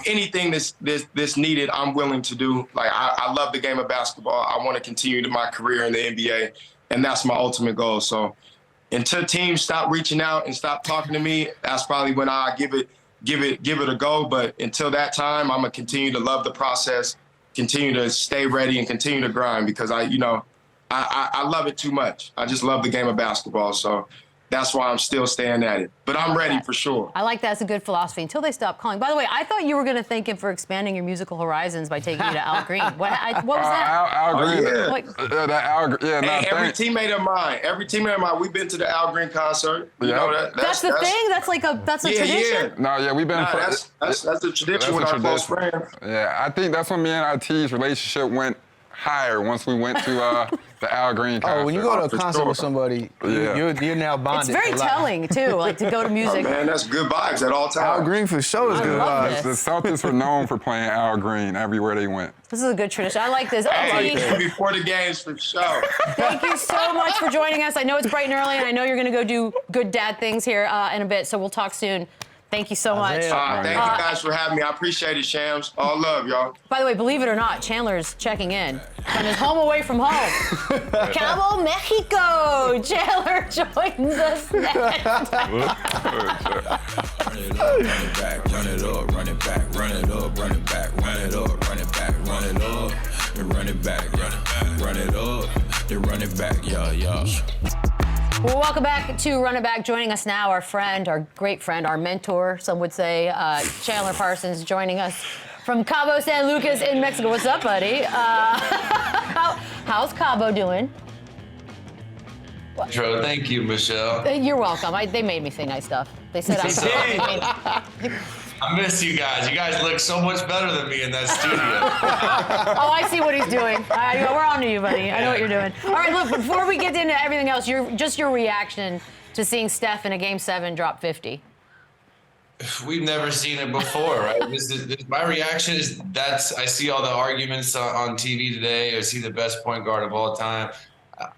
anything that's needed, I'm willing to do. Like, I love the game of basketball. I want to continue my career in the NBA, and that's my ultimate goal. So until teams stop reaching out and stop talking to me, that's probably when I give it a go. But until that time, I'm gonna continue to love the process, continue to stay ready, and continue to grind because I love it too much. I just love the game of basketball. So that's why I'm still staying at it. But I'm ready for sure. I like that. It's a good philosophy until they stop calling. By the way, I thought you were going to thank him for expanding your musical horizons by taking you to Al Green. What was that? Al Green. yeah. Every teammate of mine, we've been to the Al Green concert. You know that. That's the thing? That's a tradition? Yeah. We've been. That's the tradition with our close friends. Yeah, I think that's when me and IT's relationship went higher once we went to the Al Green concert. Oh, when you go to a concert with somebody, you're now bonded. It's very telling, too, like to go to music. Oh, man, that's good vibes at all times. Al Green for sure is good vibes. The Celtics were known for playing Al Green everywhere they went. This is a good tradition. I like this. Before the games, for sure. Thank you so much for joining us. I know it's bright and early, and I know you're going to go do good dad things here in a bit, so we'll talk soon. Thank you so much. Thank you guys for having me. I appreciate it, Shams. All love, y'all. By the way, believe it or not, Chandler's checking in from his home away from home. Cabo, Mexico. Chandler joins us next. Run it up, run it back, run it up, run it back, run it up, run it back, run it up, and run it back, run it up, then run it back, yeah. Well, welcome back to Run It Back. Joining us now, our friend, our great friend, our mentor, some would say, Chandler Parsons, joining us from Cabo San Lucas in Mexico. What's up, buddy? How's Cabo doing? Intro. Thank you, Michelle. You're welcome. They made me say nice stuff. They said I miss you guys. You guys look so much better than me in that studio. Oh, I see what he's doing. We're on to you, buddy. I know what you're doing. All right, look, before we get into everything else, your reaction to seeing Steph in a Game 7 drop 50. We've never seen it before, right? My reaction is I see all the arguments on TV today. I see the best point guard of all time.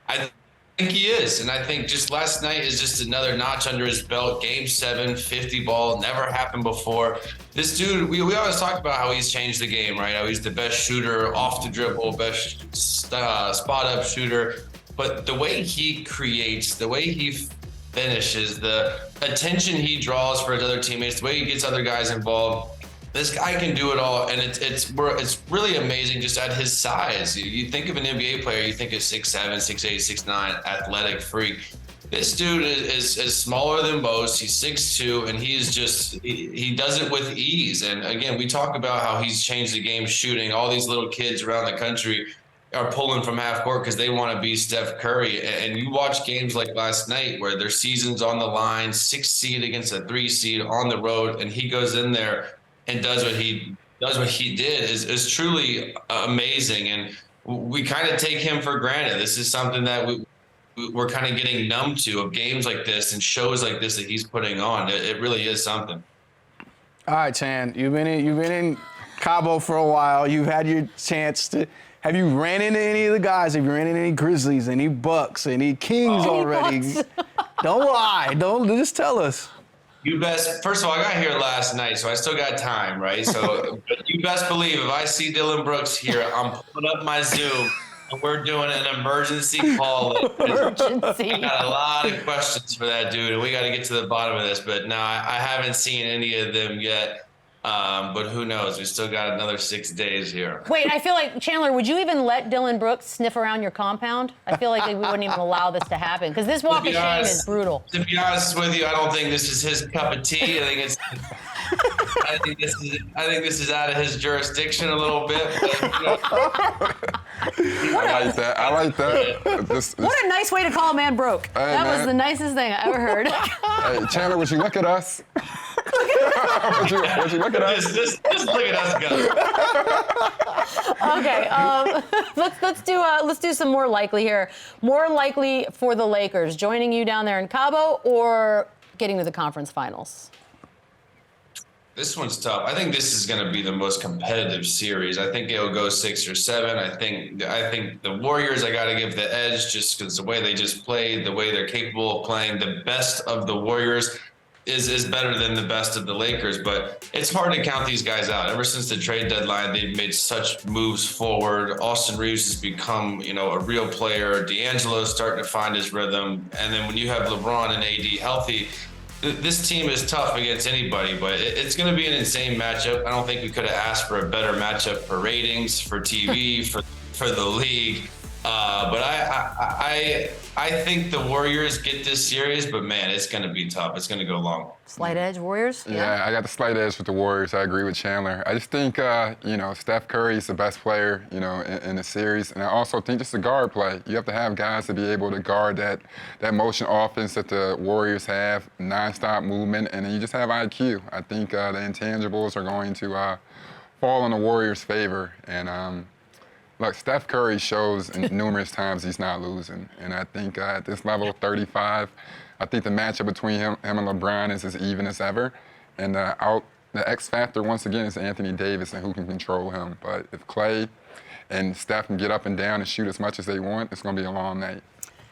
I think he is, and I think just last night is just another notch under his belt. Game 7, 50 ball, never happened before. This dude, we always talk about how he's changed the game, right? How he's the best shooter off the dribble, best spot-up shooter. But the way he creates, the way he finishes, the attention he draws for his other teammates, the way he gets other guys involved, this guy can do it all, and it's really amazing just at his size. You think of an NBA player, you think of 6'7", 6'8", 6'9", athletic freak. This dude is smaller than most. He's 6'2", and he does it with ease. And again, we talk about how he's changed the game shooting. All these little kids around the country are pulling from half court because they want to be Steph Curry. And you watch games like last night where their season's on the line, 6 seed against a 3 seed on the road, and he goes in there and does what he did is truly amazing. And we kind of take him for granted. This is something that we're kind of getting numb to, of games like this and shows like this that he's putting on. It really is something. All right, Chan, you've been in Cabo for a while. You've had your chance to. Have you ran into any of the guys? Have you ran into any Grizzlies, any Bucks, any Kings already? Don't lie. Don't just tell us. You best. First of all, I got here last night, so I still got time, right? So you best believe if I see Dylan Brooks here, I'm pulling up my Zoom and we're doing an emergency call. Emergency. I got a lot of questions for that dude, and we got to get to the bottom of this. But no, I haven't seen any of them yet. But who knows? We still got another 6 days here. Wait, I feel like, Chandler, would you even let Dylan Brooks sniff around your compound? I feel like we wouldn't even allow this to happen, because this walk of shame is brutal. To be honest with you, I don't think this is his cup of tea. I think this is out of his jurisdiction a little bit. But, I like that. What a nice way to call a man broke. Hey, that man. was the nicest thing I ever heard. Hey, Chandler, would you look at us? would you look at us? Just look at us go. Okay, let's do some more likely here. More likely for the Lakers joining you down there in Cabo or getting to the conference finals? This one's tough. I think this is going to be the most competitive series. I think it'll go 6 or 7. I think the Warriors, I got to give the edge just because the way they just played, the way they're capable of playing, the best of the Warriors. is better than the best of the Lakers, but it's hard to count these guys out. Ever since the trade deadline, they've made such moves forward. Austin Reeves has become, a real player. D'Angelo's starting to find his rhythm. And then when you have LeBron and AD healthy, this team is tough against anybody, but it's going to be an insane matchup. I don't think we could have asked for a better matchup for ratings, for TV, for the league. But I think the Warriors get this series, but man, it's going to be tough. It's going to go long. Slight edge, Warriors? Yeah, I got the slight edge with the Warriors. I agree with Chandler. I just think, Steph Curry is the best player, in the series. And I also think just the guard play. You have to have guys to be able to guard that motion offense that the Warriors have, nonstop movement, and then you just have IQ. I think the intangibles are going to fall in the Warriors' favor. And look, Steph Curry shows numerous times he's not losing. And I think at this level, 35, I think the matchup between him and LeBron is as even as ever. And the X factor, once again, is Anthony Davis and who can control him. But if Clay and Steph can get up and down and shoot as much as they want, it's going to be a long night.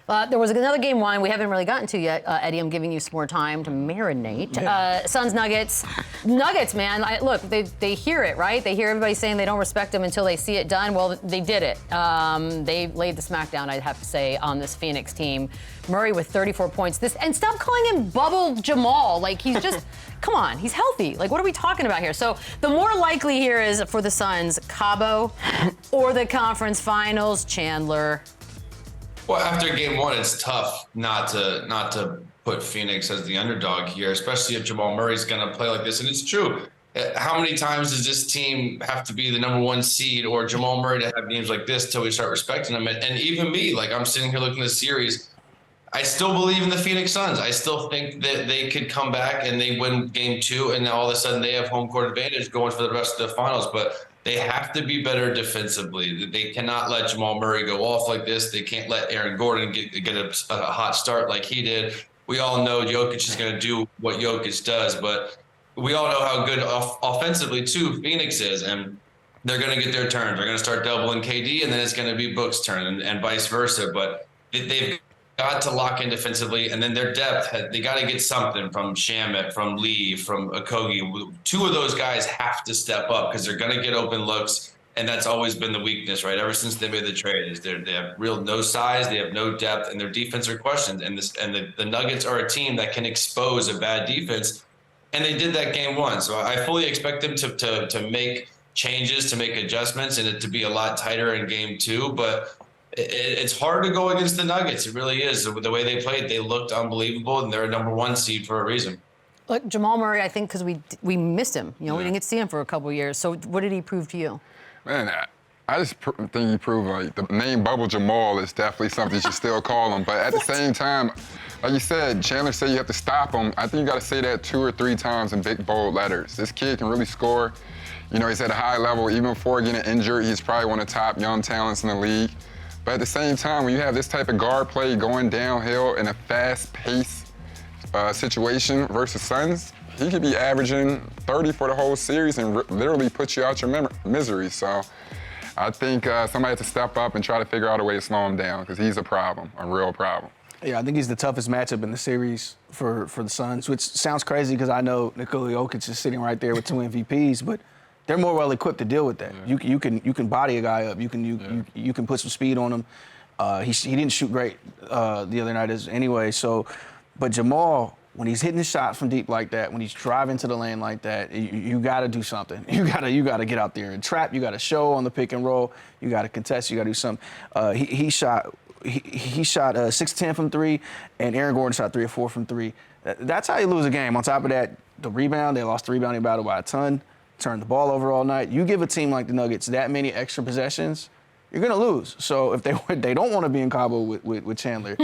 There was another game one we haven't really gotten to yet. Eddie, I'm giving you some more time to marinate. Suns Nuggets. Nuggets, man. Look, they hear it, right? They hear everybody saying they don't respect them until they see it done. Well, they did it. They laid the smackdown, I'd have to say, on this Phoenix team. Murray with 34 points. And stop calling him Bubble Jamal. Like, he's just, come on, he's healthy. Like, what are we talking about here? So the more likely here is for the Suns, Cabo or the conference finals, Chandler. Well, after game one, it's tough not to put Phoenix as the underdog here, especially if Jamal Murray's going to play like this. And it's true. How many times does this team have to be the #1 seed or Jamal Murray to have games like this till we start respecting them? And even me, like I'm sitting here looking at the series, I still believe in the Phoenix Suns. I still think that they could come back and they win game two, and now all of a sudden they have home court advantage going for the rest of the finals. But they have to be better defensively. They cannot let Jamal Murray go off like this. They can't let Aaron Gordon get a hot start like he did. We all know Jokic is going to do what Jokic does, but we all know how good offensively, too, Phoenix is. And they're going to get their turns. They're going to start doubling KD, and then it's going to be Book's turn and vice versa. But they've got to lock in defensively, and then their depth, they got to get something from Shamet, from Lee, from Okogie. Two of those guys have to step up because they're going to get open looks, and that's always been the weakness, right? Ever since they made the trade, they have no size, they have no depth, and their defense are questioned. And the Nuggets are a team that can expose a bad defense, and they did that game one. So I fully expect them to make changes, to make adjustments, and it to be a lot tighter in game two, but it's hard to go against the Nuggets. It really is. The way they played, they looked unbelievable, and they're a #1 seed for a reason. Look, Jamal Murray, I think because we missed him. We didn't get to see him for a couple of years. So what did he prove to you? Man, I just think he proved like the name Bubble Jamal is definitely something you should still call him. But at the same time, like you said, Chandler said you have to stop him. I think you got to say that 2 or 3 times in big, bold letters. This kid can really score. He's at a high level. Even before getting injured, he's probably one of the top young talents in the league. But at the same time, when you have this type of guard play going downhill in a fast-paced situation versus Suns, he could be averaging 30 for the whole series and literally put you out your misery. So I think somebody has to step up and try to figure out a way to slow him down because he's a problem, a real problem. Yeah, I think he's the toughest matchup in the series for the Suns, which sounds crazy because I know Nikola Jokic is sitting right there with 2 MVPs, but they're more well equipped to deal with that. Yeah. You can body a guy up. You can put some speed on him. He didn't shoot great the other night anyway. So, but Jamal, when he's hitting his shots from deep like that, when he's driving to the lane like that, you got to do something. You got to get out there and trap. You got to show on the pick and roll. You got to contest. You got to do something. He shot 6-10 from 3, and Aaron Gordon shot 3 or 4 from 3. That's how you lose a game. On top of that, the rebound, they lost the rebounding battle by a ton. Turned the ball over all night. You give a team like the Nuggets that many extra possessions, you're going to lose. So if they don't want to be in Cabo with Chandler,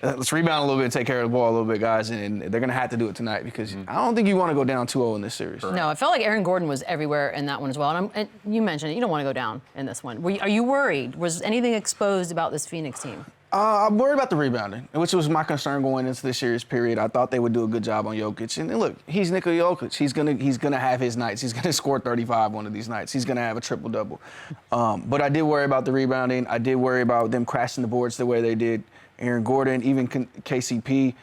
let's rebound a little bit and take care of the ball a little bit, guys, and they're going to have to do it tonight because I don't think you want to go down 2-0 in this series. No, it felt like Aaron Gordon was everywhere in that one as well. And you mentioned it, you don't want to go down in this one. Are you worried? Was anything exposed about this Phoenix team? I'm worried about the rebounding, which was my concern going into this series period. I thought they would do a good job on Jokic. And look, he's Nikola Jokic. He's gonna have his nights. He's gonna score 35 one of these nights. He's gonna have a triple-double. But I did worry about the rebounding. I did worry about them crashing the boards the way they did. Aaron Gordon, even KCP.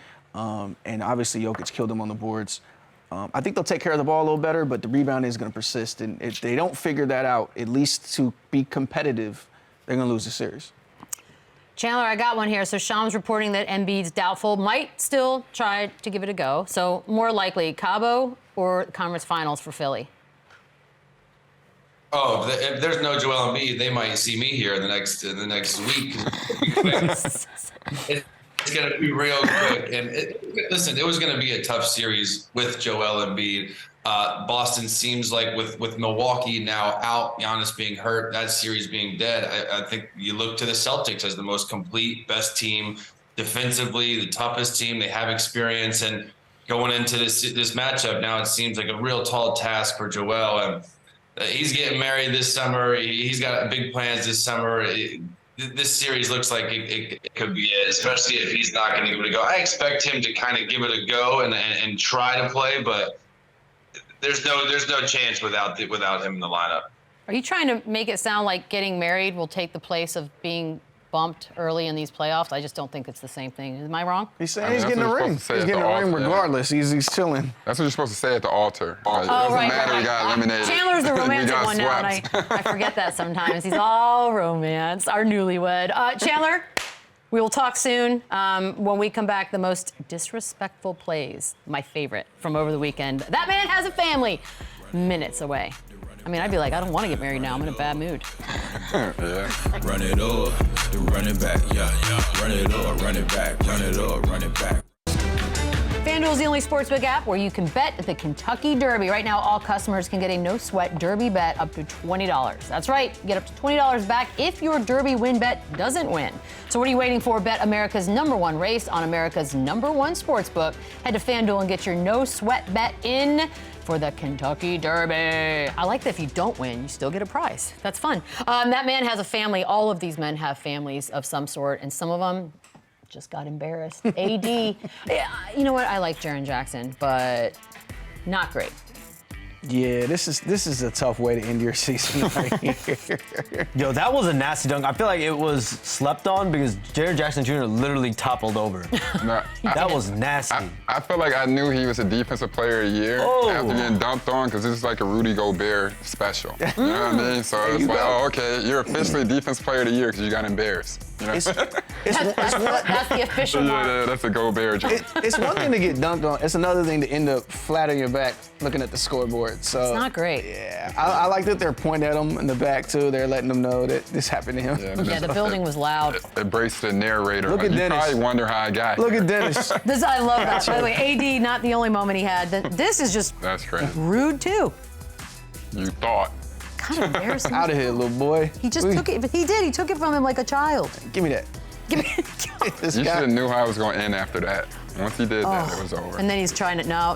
And obviously Jokic killed him on the boards. I think they'll take care of the ball a little better, but the rebounding is going to persist. And if they don't figure that out, at least to be competitive, they're going to lose the series. Chandler, I got one here. So Shams reporting that Embiid's doubtful, might still try to give it a go. So more likely, Cabo or conference finals for Philly? Oh, if there's no Joel Embiid, they might see me here in the next week. It's going to be real quick. And listen, it was going to be a tough series with Joel Embiid. Boston seems like with Milwaukee now out, Giannis being hurt, that series being dead, I think you look to the Celtics as the most complete, best team defensively, the toughest team. They have experience. And going into this matchup now, it seems like a real tall task for Joel. And he's getting married this summer. He's got big plans this summer. This series looks like it could be it, especially if he's not going to give it a go. I expect him to kind of give it a go and try to play, but there's no chance without him in the lineup. Are you trying to make it sound like getting married will take the place of being bumped early in these playoffs? I just don't think it's the same thing. Am I wrong? He's saying he's getting a ring. He's getting a ring regardless. Yeah. He's chilling. That's what you're supposed to say at the altar. Oh, it doesn't right, matter. We got eliminated. Chandler's the romantic one now, and I forget that sometimes. He's all romance, our newlywed. Chandler, we will talk soon. When we come back, the most disrespectful plays, my favorite from over the weekend. That man has a family, minutes away. I mean, I'd be like, I don't want to get married now. I'm in a bad mood. Yeah. Run it up, the running back, yeah. Run it up, run it back, run it up, run it back. FanDuel is the only sportsbook app where you can bet at the Kentucky Derby. Right now, all customers can get a no-sweat Derby bet up to $20. That's right, get up to $20 back if your Derby win bet doesn't win. So what are you waiting for? Bet America's #1 race on America's #1 sportsbook. Head to FanDuel and get your no-sweat bet in for the Kentucky Derby. I like that if you don't win, you still get a prize. That's fun. That man has a family. All of these men have families of some sort, and some of them just got embarrassed. AD, you know what? I like Jaren Jackson, but not great. Yeah, this is a tough way to end your season right here. Yo, that was a nasty dunk. I feel like it was slept on because Jaren Jackson Jr. literally toppled over. No, that was nasty. I felt like I knew he was a defensive player of the year after getting dunked on because this is like a Rudy Gobert special. You know what I mean? So it's like, oh, okay, you're officially defensive player of the year because you got embarrassed. You know? That's the official mark. Yeah, that's a Gobert joke. It's one thing to get dunked on. It's another thing to end up flat on your back looking at the scoreboard. So it's not great. Yeah, I like that they're pointing at him in the back too. They're letting them know that this happened to him. Yeah, the building was loud. It braced the narrator. Look at Dennis. You probably wonder how I got Look here. at Dennis. I love that. By the way, AD, not the only moment he had. This is just That's crazy. rude too. You thought. Kind of embarrassing. Out of here, little boy. He just took it, but he did. He took it from him like a child. Give me that. Give me. This You should guy. have knew how it was going to end after that. Once he did that, it was over. And then he's trying to no.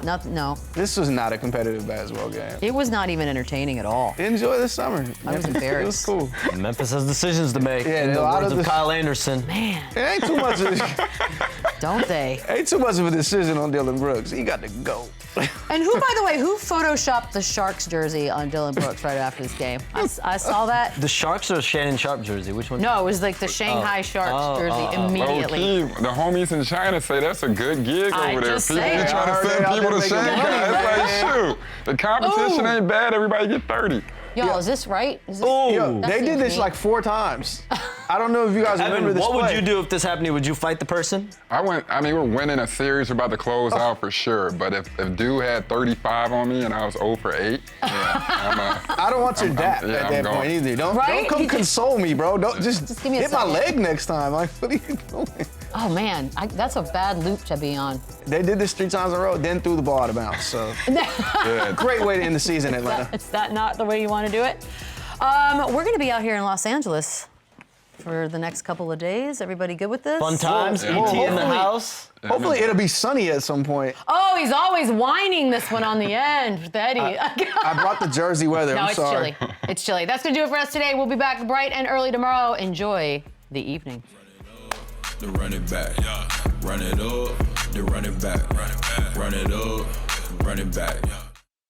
This was not a competitive basketball game. It was not even entertaining at all. Enjoy the summer. I was It was embarrassed. cool. Memphis has decisions to make. Yeah, in a the lot words of of the- Kyle Anderson. Man, It ain't too much of don't they? ain't too much of a decision on Dylan Brooks. He got to go. And who, by the way, who photoshopped the Sharks jersey on Dylan Brooks right after this game? I saw that. The Sharks or Shannon Sharp jersey? Which one? No, it was like the Shanghai Sharks jersey immediately. The homies in China say that's a good gig I over there. just People say. be trying I to heard send they out people there to making Shanghai. money, It's man. like, shoot, the competition Ooh. ain't bad. Everybody get 30. Yo, is this right? Is this, Yo, that they did seems this neat. like 4 times. I don't know if you guys remember Evan, this what would play. you do if this happened to you? Would you fight the person? I mean, we're winning a series. We're about to close out for sure. But if dude had 35 on me and I was 0 for 8, I don't want your dap I'm at that going. point either. Don't Right? come He just- console me, bro. Don't just give me a hit my second. leg next time. Like, what are you doing? Oh man, that's a bad loop to be on. They did this 3 times in a row, then threw the ball out of bounds. So yeah, great way to end the season, Atlanta. Is that not the way you want to do it? We're going to be out here in Los Angeles for the next couple of days. Everybody good with this? Fun times, Yeah. ET in the Hopefully- house. Hopefully it'll be sunny at some point. Oh, he's always whining this one on the end, Betty. I brought the Jersey weather. No, I'm it's sorry. chilly. It's chilly. That's going to do it for us today. We'll be back bright and early tomorrow. Enjoy the evening. The run it back, run it up, the run it back, run it up, run it back,